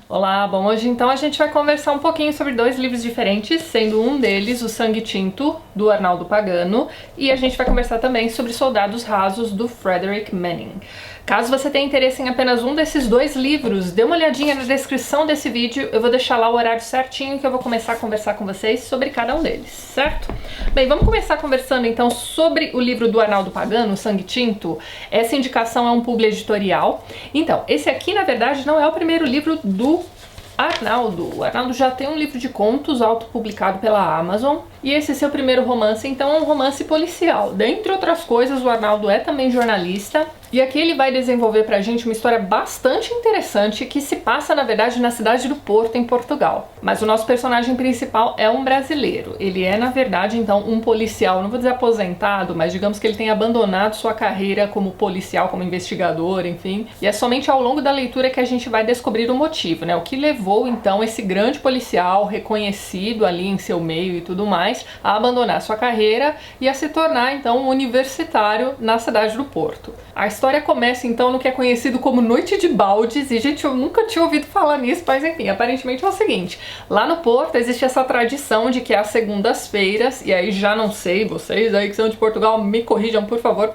Olá, bom, hoje então a gente vai conversar um pouquinho sobre dois livros diferentes, sendo um deles O Sangue Tinto, do Arnaldo Pagano, e a gente vai conversar também sobre Soldados Rasos, do Frederick Manning. Caso você tenha interesse em apenas um desses dois livros, dê uma olhadinha na descrição desse vídeo, eu vou deixar lá o horário certinho que eu vou começar a conversar com vocês sobre cada um deles, certo? Bem, vamos começar conversando então sobre o livro do Arnaldo Pagano, O Sangue Tinto. Essa indicação é um publi editorial. Então, esse aqui na verdade não é o primeiro livro do Arnaldo. O Arnaldo já tem um livro de contos autopublicado pela Amazon, e esse é seu primeiro romance, então é um romance policial. Dentre outras coisas, o Arnaldo é também jornalista, e aqui ele vai desenvolver pra gente uma história bastante interessante que se passa, na verdade, na cidade do Porto, em Portugal. Mas o nosso personagem principal é um brasileiro. Ele é, na verdade, então, um policial, não vou dizer aposentado, mas digamos que ele tem abandonado sua carreira como policial, como investigador, enfim. E é somente ao longo da leitura que a gente vai descobrir o motivo, né? O que levou, então, esse grande policial, reconhecido ali em seu meio e tudo mais, a abandonar sua carreira e a se tornar, então, um universitário na cidade do Porto. A história começa então no que é conhecido como Noite de Baldes, e gente, eu nunca tinha ouvido falar nisso, mas enfim, aparentemente é o seguinte: lá no Porto existe essa tradição de que às segundas-feiras, e aí já não sei, vocês aí que são de Portugal me corrijam por favor,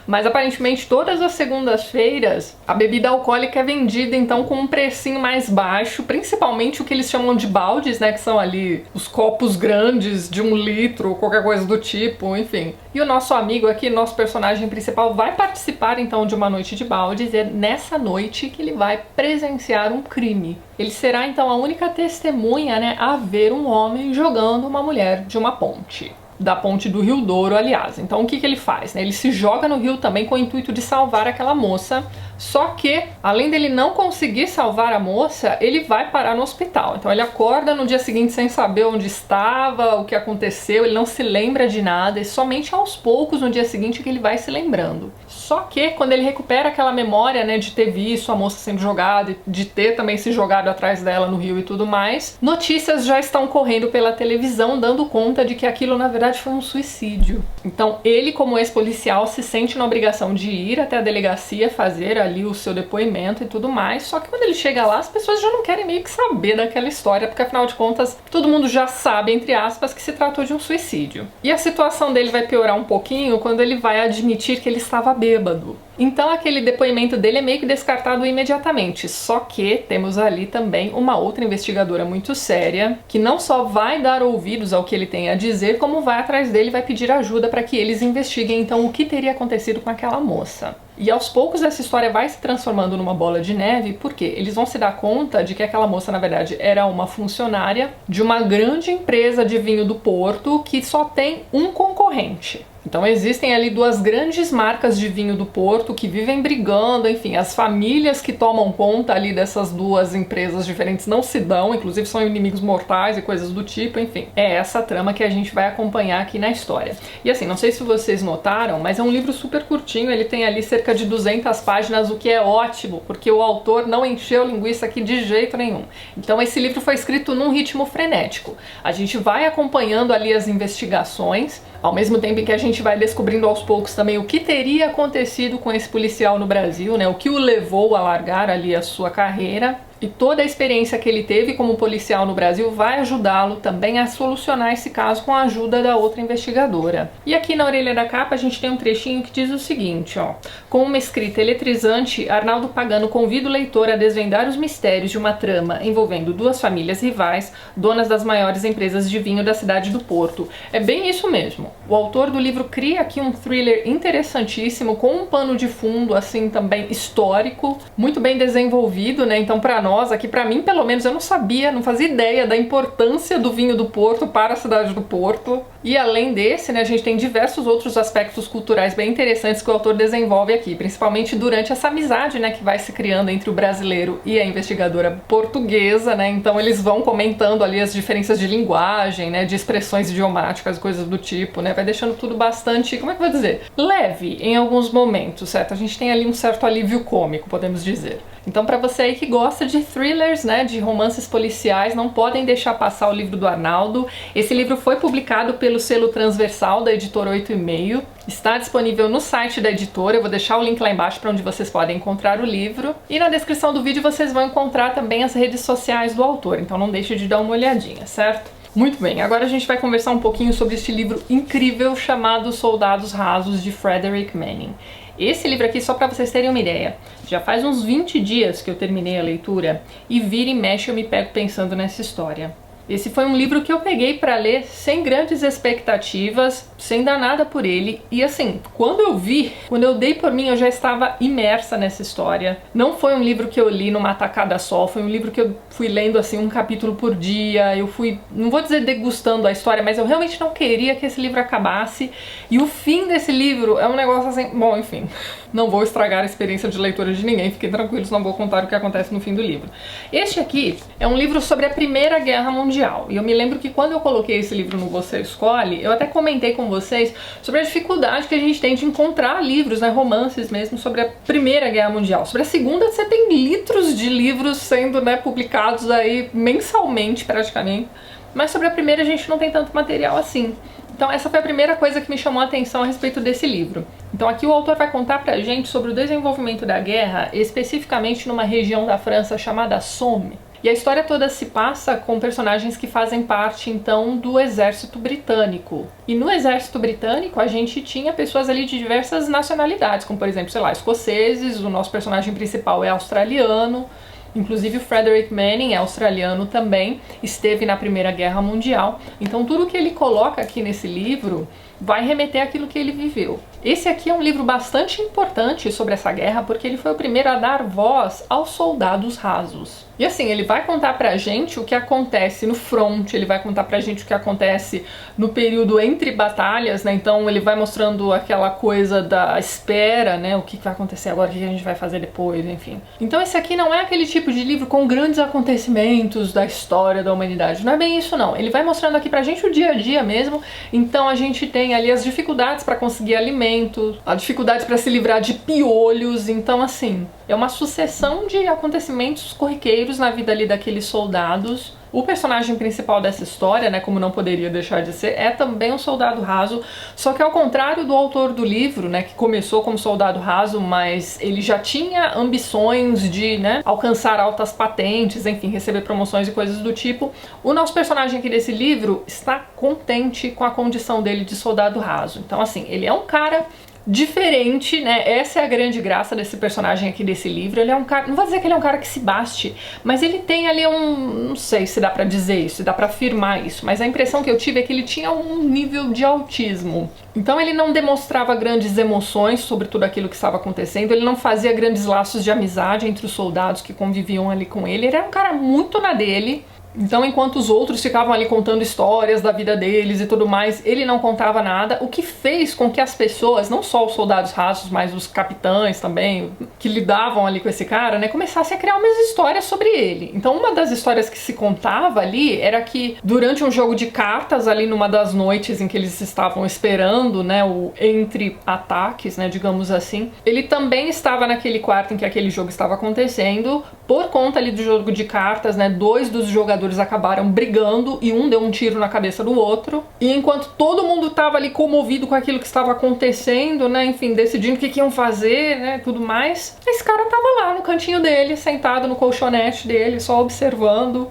mas aparentemente todas as segundas-feiras a bebida alcoólica é vendida então com um precinho mais baixo, principalmente o que eles chamam de baldes, né, que são ali os copos grandes de 1 litro, qualquer coisa do tipo, enfim. E o nosso amigo aqui, nosso personagem principal, vai participar então de uma noite de baldes, e é nessa noite que ele vai presenciar um crime. Ele será então a única testemunha, né, a ver um homem jogando uma mulher de uma ponte. Da ponte do Rio Douro, aliás. Então o que ele faz, né? Ele se joga no rio também com o intuito de salvar aquela moça, só que, além dele não conseguir salvar a moça, ele vai parar no hospital. Então ele acorda no dia seguinte sem saber onde estava, o que aconteceu, ele não se lembra de nada, e somente aos poucos no dia seguinte que ele vai se lembrando. Só que quando ele recupera aquela memória, né, de ter visto a moça sendo jogada, de ter também se jogado atrás dela no rio e tudo mais, notícias já estão correndo pela televisão dando conta de que aquilo na verdade foi um suicídio. Então ele, como ex-policial, se sente na obrigação de ir até a delegacia fazer ali o seu depoimento e tudo mais, só que quando ele chega lá as pessoas já não querem meio que saber daquela história, porque afinal de contas todo mundo já sabe, entre aspas, que se tratou de um suicídio. E a situação dele vai piorar um pouquinho quando ele vai admitir que ele estava bêbado. Então aquele depoimento dele é meio que descartado imediatamente, só que temos ali também uma outra investigadora muito séria, que não só vai dar ouvidos ao que ele tem a dizer, como vai atrás dele e vai pedir ajuda para que eles investiguem então o que teria acontecido com aquela moça. E aos poucos essa história vai se transformando numa bola de neve, porque eles vão se dar conta de que aquela moça na verdade era uma funcionária de uma grande empresa de vinho do Porto que só tem um concorrente. Então existem ali duas grandes marcas de vinho do Porto que vivem brigando, enfim, as famílias que tomam conta ali dessas duas empresas diferentes não se dão, inclusive são inimigos mortais e coisas do tipo, enfim. É essa trama que a gente vai acompanhar aqui na história. E assim, não sei se vocês notaram, mas é um livro super curtinho, ele tem ali cerca de 200 páginas, o que é ótimo, porque o autor não encheu linguiça aqui de jeito nenhum. Então esse livro foi escrito num ritmo frenético. A gente vai acompanhando ali as investigações, ao mesmo tempo em que a gente vai descobrindo aos poucos também o que teria acontecido com esse policial no Brasil, né? O que o levou a largar ali a sua carreira. E toda a experiência que ele teve como policial no Brasil vai ajudá-lo também a solucionar esse caso com a ajuda da outra investigadora. E aqui na orelha da capa a gente tem um trechinho que diz o seguinte, ó: com uma escrita eletrizante, Arnaldo Pagano convida o leitor a desvendar os mistérios de uma trama envolvendo duas famílias rivais, donas das maiores empresas de vinho da cidade do Porto. É bem isso mesmo. O autor do livro cria aqui um thriller interessantíssimo, com um pano de fundo assim também histórico, muito bem desenvolvido, né? Então para nós aqui, para mim pelo menos, eu não sabia, não fazia ideia da importância do vinho do Porto para a cidade do Porto. E além desse, né, a gente tem diversos outros aspectos culturais bem interessantes que o autor desenvolve aqui, principalmente durante essa amizade, né, que vai se criando entre o brasileiro e a investigadora portuguesa, né? Então eles vão comentando ali as diferenças de linguagem, né, de expressões idiomáticas, coisas do tipo, né? Vai deixando tudo bastante, como é que eu vou dizer? Leve em alguns momentos, certo? A gente tem ali um certo alívio cômico, podemos dizer. Então, para você aí que gosta de thrillers, né, de romances policiais, não podem deixar passar o livro do Arnaldo. Esse livro foi publicado pelo selo Transversal da editora 8,5. Está disponível no site da editora, eu vou deixar o link lá embaixo para onde vocês podem encontrar o livro. E na descrição do vídeo vocês vão encontrar também as redes sociais do autor, então não deixe de dar uma olhadinha, certo? Muito bem, agora a gente vai conversar um pouquinho sobre este livro incrível chamado Soldados Rasos, de Frederick Manning. Esse livro aqui, só para vocês terem uma ideia, já faz uns 20 dias que eu terminei a leitura e vira e mexe eu me pego pensando nessa história. Esse foi um livro que eu peguei para ler sem grandes expectativas, sem dar nada por ele. E assim, quando eu dei por mim, eu já estava imersa nessa história. Não foi um livro que eu li numa tacada só, foi um livro que eu fui lendo assim um capítulo por dia. Eu fui, não vou dizer degustando a história, mas eu realmente não queria que esse livro acabasse. E o fim desse livro é um negócio assim, bom, enfim, não vou estragar a experiência de leitura de ninguém, fiquem tranquilos, não vou contar o que acontece no fim do livro. Este aqui é um livro sobre a Primeira Guerra Mundial. E eu me lembro que quando eu coloquei esse livro no Você Escolhe, eu até comentei com vocês sobre a dificuldade que a gente tem de encontrar livros, né, romances mesmo, sobre a Primeira Guerra Mundial. Sobre a Segunda você tem litros de livros sendo, né, publicados aí mensalmente praticamente, mas sobre a Primeira a gente não tem tanto material assim. Então essa foi a primeira coisa que me chamou a atenção a respeito desse livro. Então aqui o autor vai contar pra gente sobre o desenvolvimento da guerra, especificamente numa região da França chamada Somme. E a história toda se passa com personagens que fazem parte, então, do exército britânico. E no exército britânico a gente tinha pessoas ali de diversas nacionalidades, como por exemplo, sei lá, escoceses, o nosso personagem principal é australiano, inclusive o Frederick Manning é australiano também, esteve na Primeira Guerra Mundial. Então tudo que ele coloca aqui nesse livro vai remeter àquilo que ele viveu. Esse aqui é um livro bastante importante sobre essa guerra, porque ele foi o primeiro a dar voz aos soldados rasos. E assim, ele vai contar pra gente o que acontece no front, ele vai contar pra gente o que acontece no período entre batalhas, né? Então ele vai mostrando aquela coisa da espera, né? O que vai acontecer agora, o que a gente vai fazer depois, enfim. Então esse aqui não é aquele tipo de livro com grandes acontecimentos da história da humanidade, não é bem isso não. Ele vai mostrando aqui pra gente o dia a dia mesmo, então a gente tem ali as dificuldades para conseguir alimento, a dificuldade para se livrar de piolhos, então assim, é uma sucessão de acontecimentos corriqueiros na vida ali daqueles soldados. O personagem principal dessa história, né, como não poderia deixar de ser, é também um soldado raso, só que ao contrário do autor do livro, né, que começou como soldado raso, mas ele já tinha ambições de, né, alcançar altas patentes, enfim, receber promoções e coisas do tipo, o nosso personagem aqui desse livro está contente com a condição dele de soldado raso. Então assim, ele é um cara diferente, né? Essa é a grande graça desse personagem aqui desse livro. Ele é um cara, não vou dizer que ele é um cara que se baste, mas ele tem ali não sei se dá pra dizer isso, se dá pra afirmar isso, mas a impressão que eu tive é que ele tinha um nível de autismo. Então ele não demonstrava grandes emoções sobre tudo aquilo que estava acontecendo, ele não fazia grandes laços de amizade entre os soldados que conviviam ali com ele, ele era um cara muito na dele. Então, enquanto os outros ficavam ali contando histórias da vida deles e tudo mais, ele não contava nada, o que fez com que as pessoas, não só os soldados rasos, mas os capitães também, que lidavam ali com esse cara, né, começassem a criar umas histórias sobre ele. Então, uma das histórias que se contava ali era que durante um jogo de cartas, ali numa das noites em que eles estavam esperando, né, o entre ataques, né, digamos assim, ele também estava naquele quarto em que aquele jogo estava acontecendo, por conta ali do jogo de cartas, né, dois dos jogadores acabaram brigando e um deu um tiro na cabeça do outro. E enquanto todo mundo tava ali comovido com aquilo que estava acontecendo, né, enfim, decidindo o que iam fazer, né, tudo mais, esse cara tava lá no cantinho dele, sentado no colchonete dele, só observando.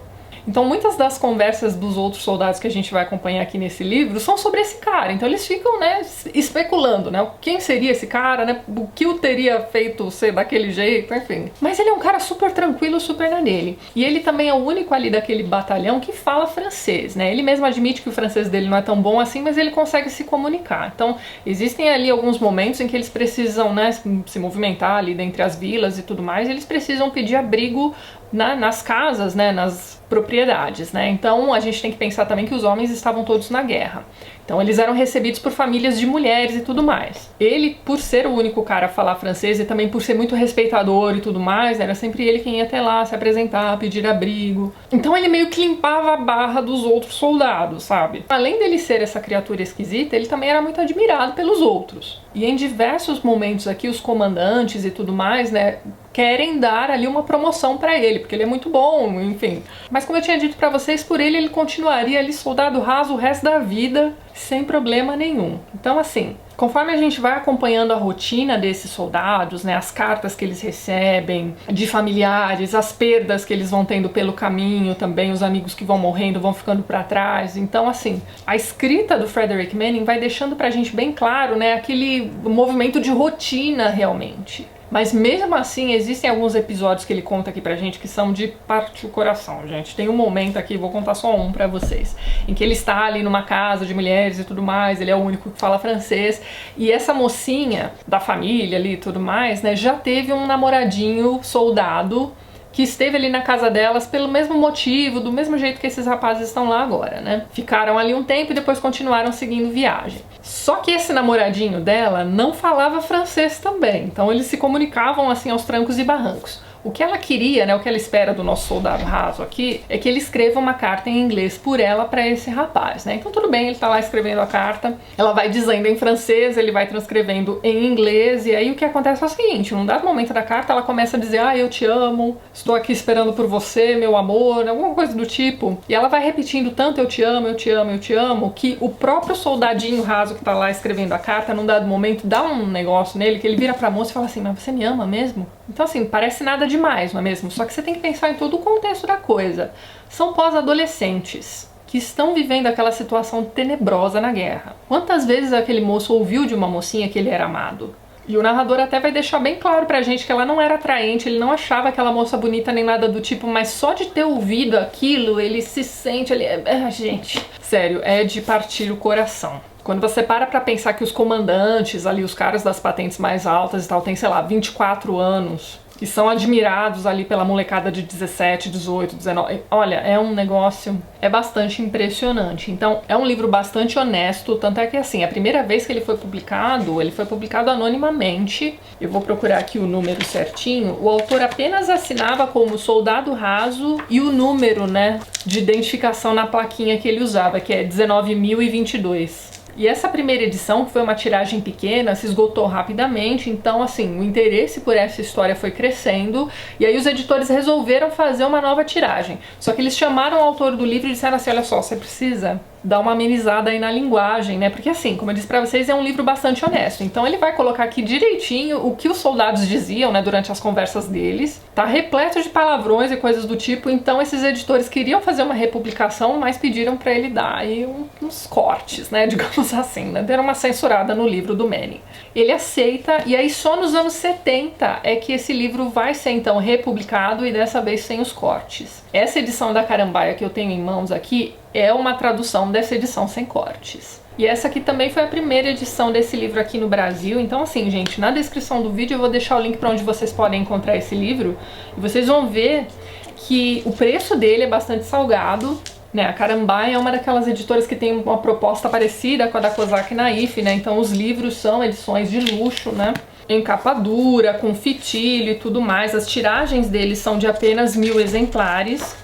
Então muitas das conversas dos outros soldados que a gente vai acompanhar aqui nesse livro são sobre esse cara. Então eles ficam, né, especulando, né, quem seria esse cara, né, o que o teria feito ser daquele jeito, enfim. Mas ele é um cara super tranquilo, super na dele. E ele também é o único ali daquele batalhão que fala francês, né. Ele mesmo admite que o francês dele não é tão bom assim, mas ele consegue se comunicar. Então existem ali alguns momentos em que eles precisam, né, se movimentar ali dentre as vilas e tudo mais, e eles precisam pedir abrigo nas casas, né, nas propriedades, né? Então a gente tem que pensar também que os homens estavam todos na guerra. Então eles eram recebidos por famílias de mulheres e tudo mais. Ele, por ser o único cara a falar francês e também por ser muito respeitador e tudo mais, era sempre ele quem ia até lá se apresentar, pedir abrigo. Então ele meio que limpava a barra dos outros soldados, sabe? Além dele ser essa criatura esquisita, ele também era muito admirado pelos outros. E em diversos momentos aqui, os comandantes e tudo mais, né, querem dar ali uma promoção pra ele, porque ele é muito bom, enfim. Mas como eu tinha dito pra vocês, por ele continuaria ali soldado raso o resto da vida, sem problema nenhum. Então assim, conforme a gente vai acompanhando a rotina desses soldados, né, as cartas que eles recebem de familiares, as perdas que eles vão tendo pelo caminho também, os amigos que vão morrendo, vão ficando pra trás. Então assim, a escrita do Frederick Manning vai deixando pra gente bem claro, né, aquele movimento de rotina realmente. Mas mesmo assim, existem alguns episódios que ele conta aqui pra gente que são de partir o coração, gente. Tem um momento aqui, vou contar só um pra vocês, em que ele está ali numa casa de mulheres e tudo mais, ele é o único que fala francês, e essa mocinha da família ali e tudo mais, né, já teve um namoradinho soldado que esteve ali na casa delas pelo mesmo motivo, do mesmo jeito que esses rapazes estão lá agora, né? Ficaram ali um tempo e depois continuaram seguindo viagem. Só que esse namoradinho dela não falava francês também, então eles se comunicavam assim aos trancos e barrancos. O que ela queria, né, o que ela espera do nosso soldado raso aqui, é que ele escreva uma carta em inglês por ela pra esse rapaz, né? Então tudo bem, ele tá lá escrevendo a carta, ela vai dizendo em francês, ele vai transcrevendo em inglês, e aí o que acontece é o seguinte, num dado momento da carta ela começa a dizer, ah, eu te amo, estou aqui esperando por você, meu amor, alguma coisa do tipo, e ela vai repetindo tanto eu te amo, eu te amo, eu te amo, que o próprio soldadinho raso que tá lá escrevendo a carta, num dado momento, dá um negócio nele, que ele vira pra moça e fala assim, mas você me ama mesmo? Então assim, parece nada demais, não é mesmo? Só que você tem que pensar em todo o contexto da coisa. São pós-adolescentes que estão vivendo aquela situação tenebrosa na guerra. Quantas vezes aquele moço ouviu de uma mocinha que ele era amado? E o narrador até vai deixar bem claro pra gente que ela não era atraente, ele não achava aquela moça bonita nem nada do tipo, mas só de ter ouvido aquilo, ele se sente ali... gente, sério, é de partir o coração. Quando você para pra pensar que os comandantes ali, os caras das patentes mais altas e tal, tem, sei lá, 24 anos... e são admirados ali pela molecada de 17, 18, 19... Olha, é um negócio... é bastante impressionante. Então, é um livro bastante honesto, tanto é que, assim, a primeira vez que ele foi publicado anonimamente. Eu vou procurar aqui o número certinho. O autor apenas assinava como Soldado Raso e o número, né, de identificação na plaquinha que ele usava, que é 19.022. E essa primeira edição, que foi uma tiragem pequena, se esgotou rapidamente, então assim, o interesse por essa história foi crescendo, e aí os editores resolveram fazer uma nova tiragem. Só que eles chamaram o autor do livro e disseram assim, olha só, você precisa dar uma amenizada aí na linguagem, né? Porque assim, como eu disse pra vocês, é um livro bastante honesto. Então ele vai colocar aqui direitinho o que os soldados diziam, né, durante as conversas deles. Tá repleto de palavrões e coisas do tipo, então esses editores queriam fazer uma republicação, mas pediram pra ele dar aí uns cortes, né, digamos assim, né? Deram uma censurada no livro do Manning. Ele aceita, e aí só nos anos 70 é que esse livro vai ser então republicado, e dessa vez sem os cortes. Essa edição da Carambaia que eu tenho em mãos aqui é uma tradução dessa edição sem cortes. E essa aqui também foi a primeira edição desse livro aqui no Brasil. Então assim, gente, na descrição do vídeo eu vou deixar o link para onde vocês podem encontrar esse livro. E vocês vão ver que o preço dele é bastante salgado, né? A Carambaia é uma daquelas editoras que tem uma proposta parecida com a da Kozak Naif, né? Então os livros são edições de luxo, né? Em capa dura, com fitilho e tudo mais. As tiragens deles são de apenas 1000 exemplares.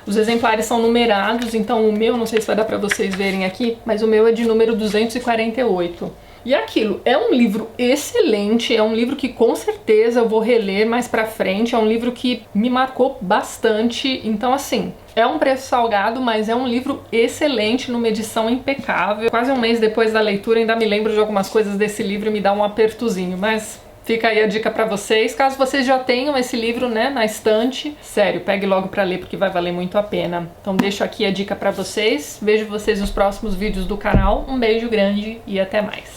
Os exemplares são numerados, então o meu, não sei se vai dar pra vocês verem aqui, mas o meu é de número 248. E aquilo, é um livro excelente, é um livro que com certeza eu vou reler mais pra frente, é um livro que me marcou bastante, então assim, é um preço salgado, mas é um livro excelente, numa edição impecável. Quase um mês depois da leitura ainda me lembro de algumas coisas desse livro e me dá um apertozinho, mas... fica aí a dica pra vocês, caso vocês já tenham esse livro, né, na estante, sério, pegue logo pra ler porque vai valer muito a pena. Então deixo aqui a dica pra vocês, vejo vocês nos próximos vídeos do canal, um beijo grande e até mais.